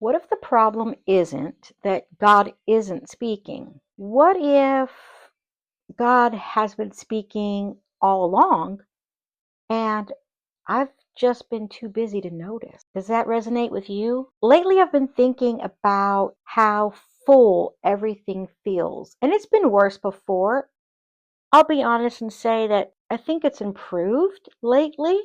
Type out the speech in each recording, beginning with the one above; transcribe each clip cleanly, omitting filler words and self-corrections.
What if the problem isn't that God isn't speaking? What if God has been speaking all along and I've just been too busy to notice? Does that resonate with you? Lately, I've been thinking about how full everything feels, and it's been worse before. I'll be honest and say that I think it's improved lately,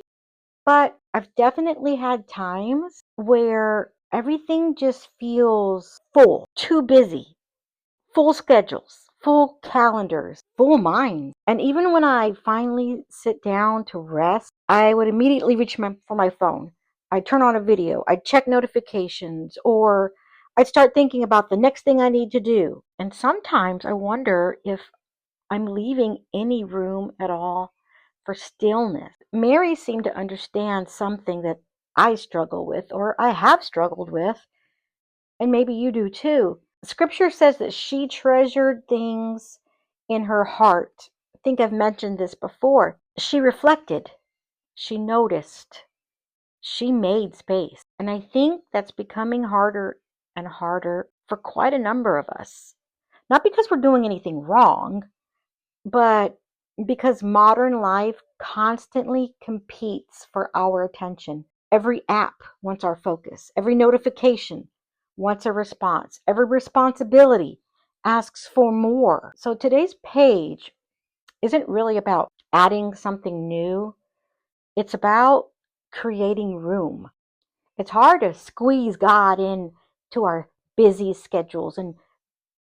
but I've definitely had times where everything just feels full, too busy, full schedules, full calendars, full minds. And even when I finally sit down to rest, I would immediately reach for my phone. I'd turn on a video, I'd check notifications, or I'd start thinking about the next thing I need to do. And sometimes I wonder if I'm leaving any room at all for stillness. Mary seemed to understand something that I struggle with, or I have struggled with, and maybe you do too. Scripture says that she treasured things in her heart. I think I've mentioned this before. She reflected, she noticed, she made space. And I think that's becoming harder and harder for quite a number of us. Not because we're doing anything wrong, but because modern life constantly competes for our attention. Every app wants our focus. Every notification wants a response. Every responsibility asks for more. So today's page isn't really about adding something new. It's about creating room. It's hard to squeeze God into our busy schedules and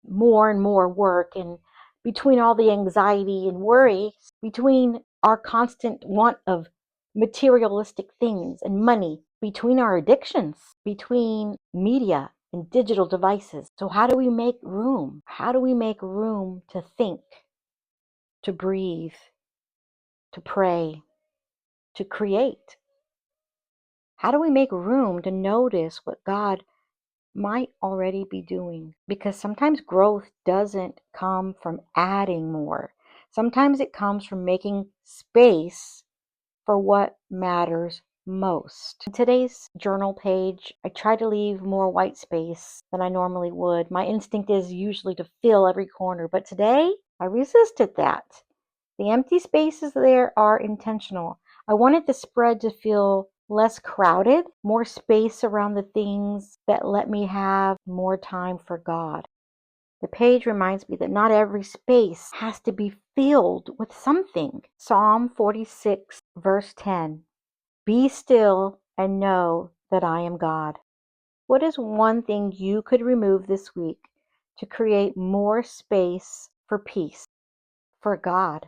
more work, and between all the anxiety and worry, between our constant want of materialistic things and money, between our addictions, between media and digital devices. So how do we make room? How do we make room to think, to breathe, to pray, to create? How do we make room to notice what God might already be doing? Because sometimes growth doesn't come from adding more. Sometimes it comes from making space for what matters most. In today's journal page, I try to leave more white space than I normally would. My instinct is usually to fill every corner, but today I resisted that. The empty spaces there are intentional. I wanted the spread to feel less crowded, more space around the things that let me have more time for God. The page reminds me that not every space has to be filled with something. Psalm 46, verse 10. Be still and know that I am God. What is one thing you could remove this week to create more space for peace, for God?